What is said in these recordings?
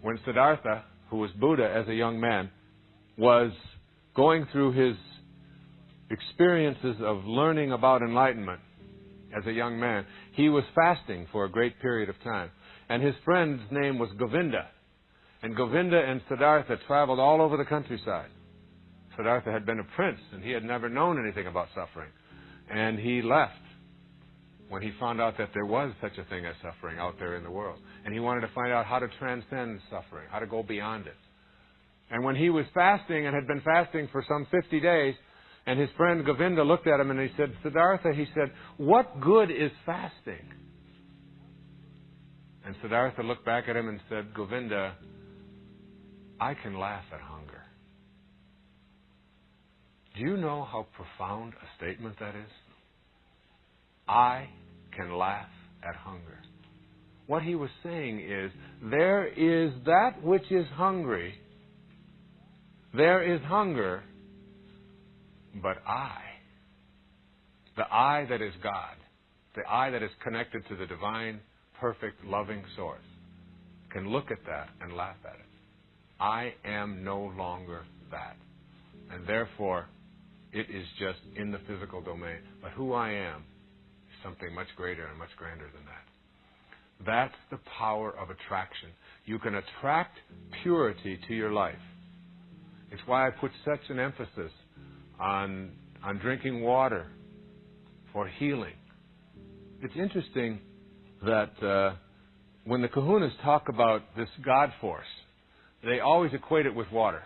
when Siddhartha, who was Buddha as a young man, was going through his experiences of learning about enlightenment as a young man, he was fasting for a great period of time. And his friend's name was Govinda. And Govinda and Siddhartha traveled all over the countryside. Siddhartha had been a prince, and he had never known anything about suffering. And he left when he found out that there was such a thing as suffering out there in the world. And he wanted to find out how to transcend suffering, how to go beyond it. And when he was fasting and had been fasting for some 50 days, and his friend Govinda looked at him and he said, Siddhartha, he said, what good is fasting? And Siddhartha looked back at him and said, Govinda, I can laugh at hunger. Do you know how profound a statement that is? I can laugh at hunger. What he was saying is, there is that which is hungry. There is hunger, but the I that is God, the I that is connected to the divine, perfect, loving source, can look at that and laugh at it. I am no longer that. And therefore, it is just in the physical domain. But who I am is something much greater and much grander than that. That's the power of attraction. You can attract purity to your life. It's why I put such an emphasis on drinking water for healing. It's interesting that when the kahunas talk about this God force, they always equate it with water.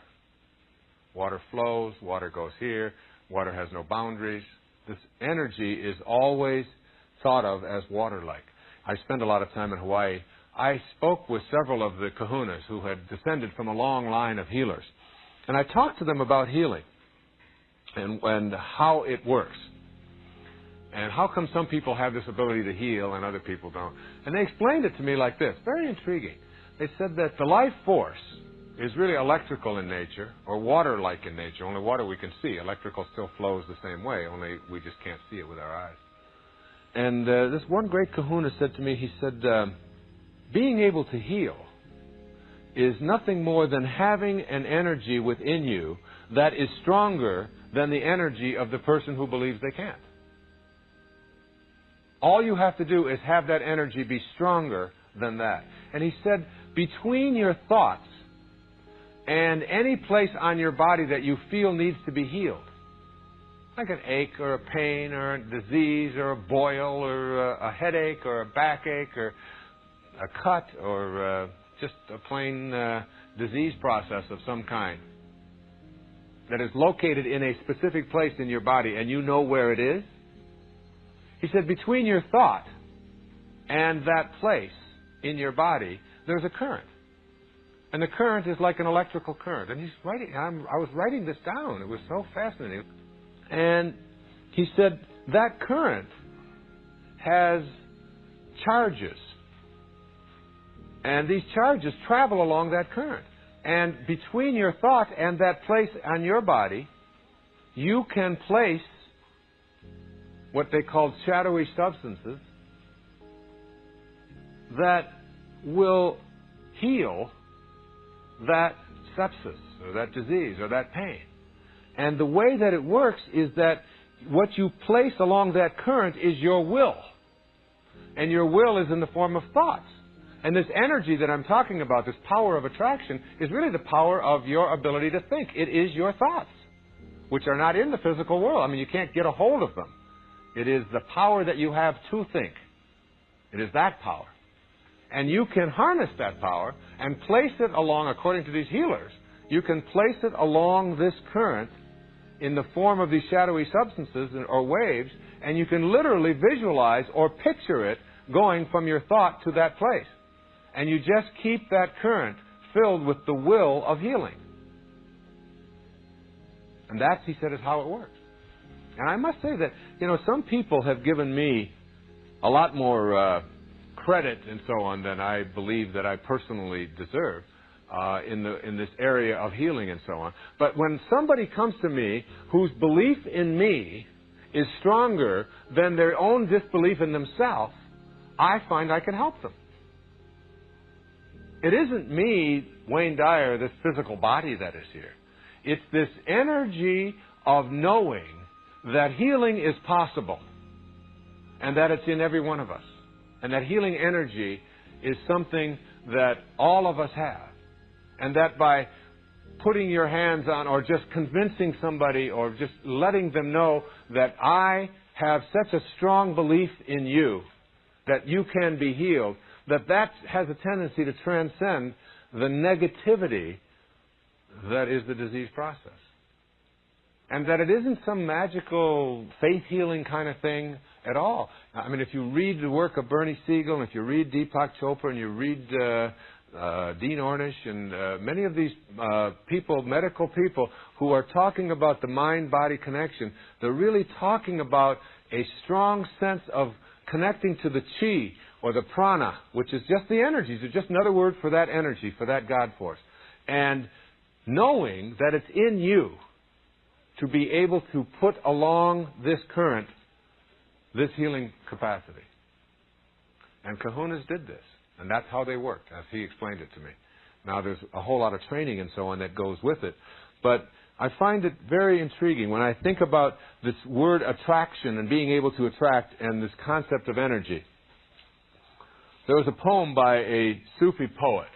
Water flows, water goes here, water has no boundaries. This energy is always thought of as water-like. I spent a lot of time in Hawaii. I spoke with several of the kahunas who had descended from a long line of healers. And I talked to them about healing and how it works. And how come some people have this ability to heal and other people don't? And they explained it to me like this, very intriguing. They said that the life force is really electrical in nature, or water-like in nature. Only water we can see. Electrical still flows the same way, only we just can't see it with our eyes. And this one great kahuna said to me, he said, being able to heal is nothing more than having an energy within you that is stronger than the energy of the person who believes they can't. All you have to do is have that energy be stronger than that. And he said, between your thoughts and any place on your body that you feel needs to be healed, like an ache or a pain or a disease or a boil or a headache or a backache or a cut or just a plain disease process of some kind that is located in a specific place in your body and you know where it is, he said, between your thought and that place in your body, there's a current. And the current is like an electrical current. And he's writing, I was writing this down. It was so fascinating. And he said, that current has charges. And these charges travel along that current. And between your thought and that place on your body, you can place what they call shadowy substances that will heal that sepsis or that disease or that pain. And the way that it works is that what you place along that current is your will. And your will is in the form of thoughts. And this energy that I'm talking about, this power of attraction, is really the power of your ability to think. It is your thoughts, which are not in the physical world. I mean, you can't get a hold of them. It is the power that you have to think. It is that power. And you can harness that power and place it along, according to these healers, you can place it along this current in the form of these shadowy substances or waves, and you can literally visualize or picture it going from your thought to that place. And you just keep that current filled with the will of healing. And that, he said, is how it works. And I must say that, some people have given me a lot more credit and so on than I believe that I personally deserve in this area of healing and so on. But when somebody comes to me whose belief in me is stronger than their own disbelief in themselves, I find I can help them. it isn't me, Wayne Dyer, this physical body that is here. It's this energy of knowing that healing is possible and that it's in every one of us. And that healing energy is something that all of us have. And that by putting your hands on or just convincing somebody or just letting them know that I have such a strong belief in you that you can be healed, that has a tendency to transcend the negativity that is the disease process. And that it isn't some magical faith-healing kind of thing at all. I mean, if you read the work of Bernie Siegel, and if you read Deepak Chopra, and you read Dean Ornish, and many of these people, medical people, who are talking about the mind-body connection, they're really talking about a strong sense of connecting to the chi, or the prana, which is just the energies. It's just another word for that energy, for that God force. And knowing that it's in you to be able to put along this current, this healing capacity. And kahunas did this. And that's how they worked, as he explained it to me. Now, there's a whole lot of training and so on that goes with it. But I find it very intriguing when I think about this word attraction and being able to attract and this concept of energy. There was a poem by a Sufi poet.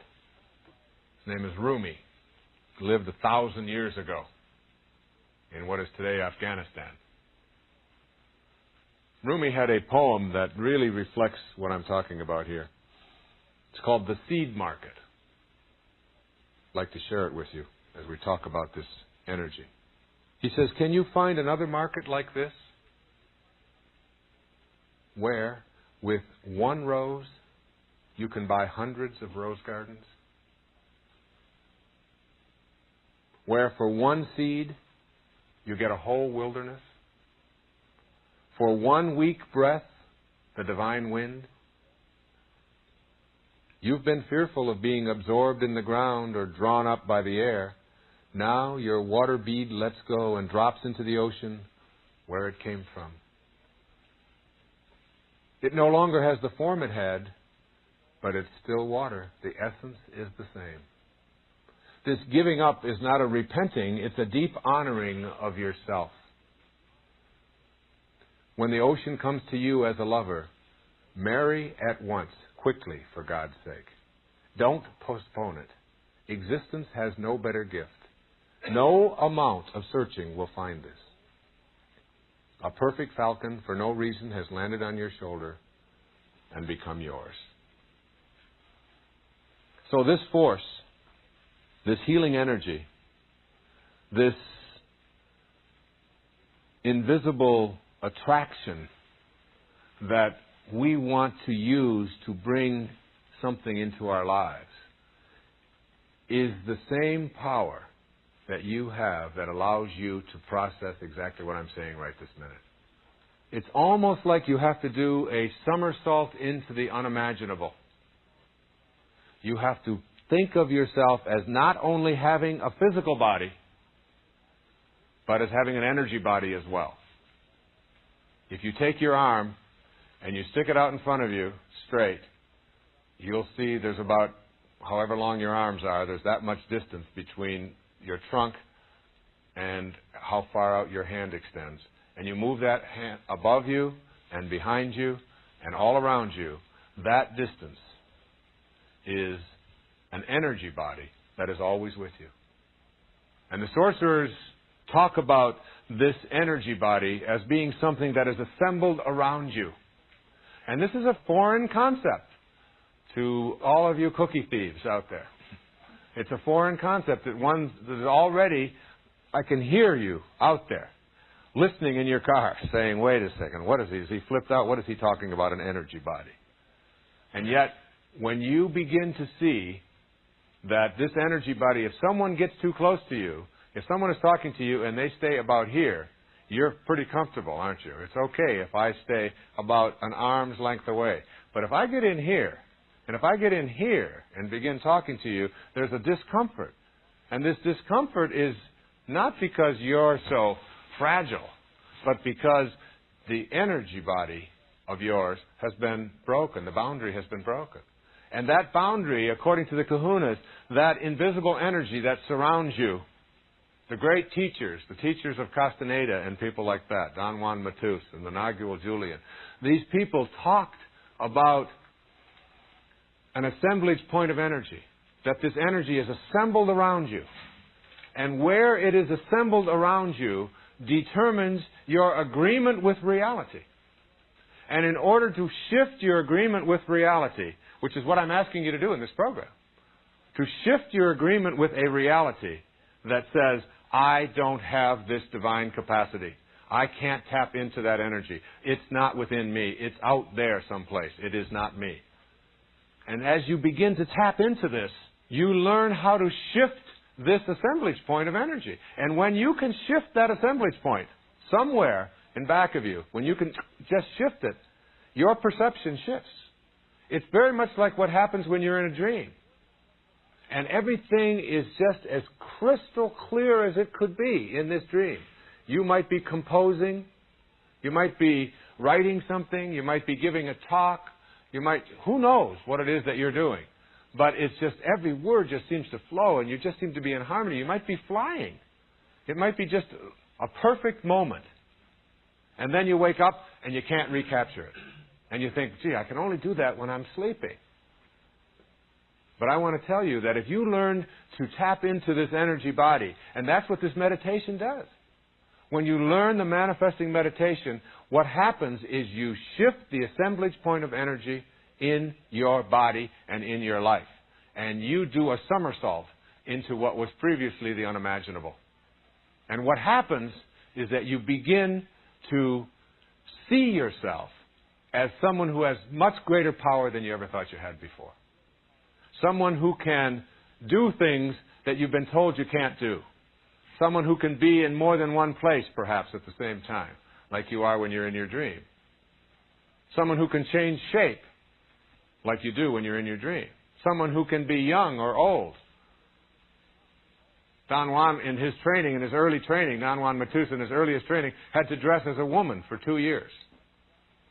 His name is Rumi. He lived 1,000 years ago in what is today Afghanistan. Rumi had a poem that really reflects what I'm talking about here. It's called The Seed Market. I'd like to share it with you as we talk about this energy. He says, "Can you find another market like this, where with one rose you can buy hundreds of rose gardens? Where for one seed you get a whole wilderness? For one weak breath, the divine wind? You've been fearful of being absorbed in the ground or drawn up by the air. Now your water bead lets go and drops into the ocean where it came from. It no longer has the form it had, but it's still water. The essence is the same." This giving up is not a repenting, it's a deep honoring of yourself. When the ocean comes to you as a lover, marry at once, quickly, for God's sake. Don't postpone it. Existence has no better gift. No amount of searching will find this. A perfect falcon, for no reason, has landed on your shoulder and become yours. So this force, this healing energy, this invisible attraction that we want to use to bring something into our lives, is the same power that you have that allows you to process exactly what I'm saying right this minute. It's almost like you have to do a somersault into the unimaginable. You have to think of yourself as not only having a physical body, but as having an energy body as well. If you take your arm and you stick it out in front of you straight, you'll see there's about, however long your arms are, there's that much distance between your trunk and how far out your hand extends. And you move that hand above you and behind you and all around you, that distance is an energy body that is always with you. And the sorcerers talk about this energy body as being something that is assembled around you. And this is a foreign concept to all of you cookie thieves out there. It's a foreign concept that one that is already, I can hear you out there listening in your car saying, wait a second, what is he? Is he flipped out? What is he talking about, an energy body? And yet, when you begin to see that this energy body, if someone gets too close to you, if someone is talking to you and they stay about here, you're pretty comfortable, aren't you? It's okay if I stay about an arm's length away. But if I get in here, and if I get in here and begin talking to you, there's a discomfort. And this discomfort is not because you're so fragile, but because the energy body of yours has been broken. The boundary has been broken. And that boundary, according to the kahunas, that invisible energy that surrounds you, the great teachers, the teachers of Castaneda and people like that, Don Juan Matus and the Nagual Julian, these people talked about an assemblage point of energy, that this energy is assembled around you. And where it is assembled around you determines your agreement with reality. And in order to shift your agreement with reality, which is what I'm asking you to do in this program, to shift your agreement with a reality that says, I don't have this divine capacity. I can't tap into that energy. It's not within me. It's out there someplace. It is not me. And as you begin to tap into this, you learn how to shift this assemblage point of energy. And when you can shift that assemblage point somewhere in back of you, when you can just shift it, your perception shifts. It's very much like what happens when you're in a dream. And everything is just as crystal clear as it could be in this dream. You might be composing. You might be writing something. You might be giving a talk. Who knows what it is that you're doing. But it's just every word just seems to flow and you just seem to be in harmony. You might be flying. It might be just a perfect moment. And then you wake up and you can't recapture it. And you think, gee, I can only do that when I'm sleeping. But I want to tell you that if you learn to tap into this energy body, and that's what this meditation does. When you learn the manifesting meditation, what happens is you shift the assemblage point of energy in your body and in your life. And you do a somersault into what was previously the unimaginable. And what happens is that you begin to see yourself as someone who has much greater power than you ever thought you had before. Someone who can do things that you've been told you can't do. Someone who can be in more than one place, perhaps, at the same time, like you are when you're in your dream. Someone who can change shape, like you do when you're in your dream. Someone who can be young or old. Don Juan, in his training, in his early training, Don Juan Matus, in his earliest training, had to dress as a woman for 2 years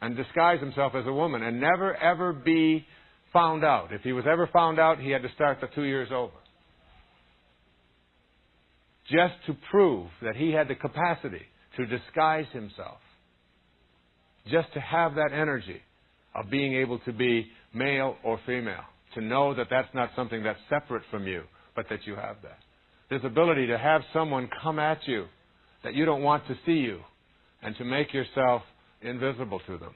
and disguise himself as a woman and never, ever be found out. If he was ever found out, he had to start the 2 years over. Just to prove that he had the capacity to disguise himself. Just to have that energy of being able to be male or female. To know that that's not something that's separate from you, but that you have that. This ability to have someone come at you that you don't want to see you and to make yourself invisible to them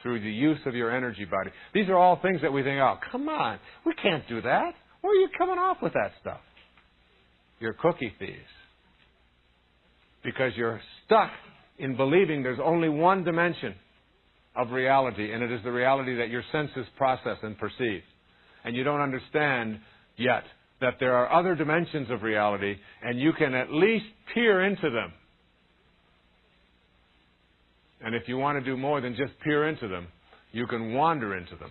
through the use of your energy body. These are all things that we think, oh, come on, we can't do that. Where are you coming off with that stuff? You're cookie thieves. Because you're stuck in believing there's only one dimension of reality, and it is the reality that your senses process and perceive. And you don't understand yet that there are other dimensions of reality, and you can at least peer into them. And if you want to do more than just peer into them, you can wander into them.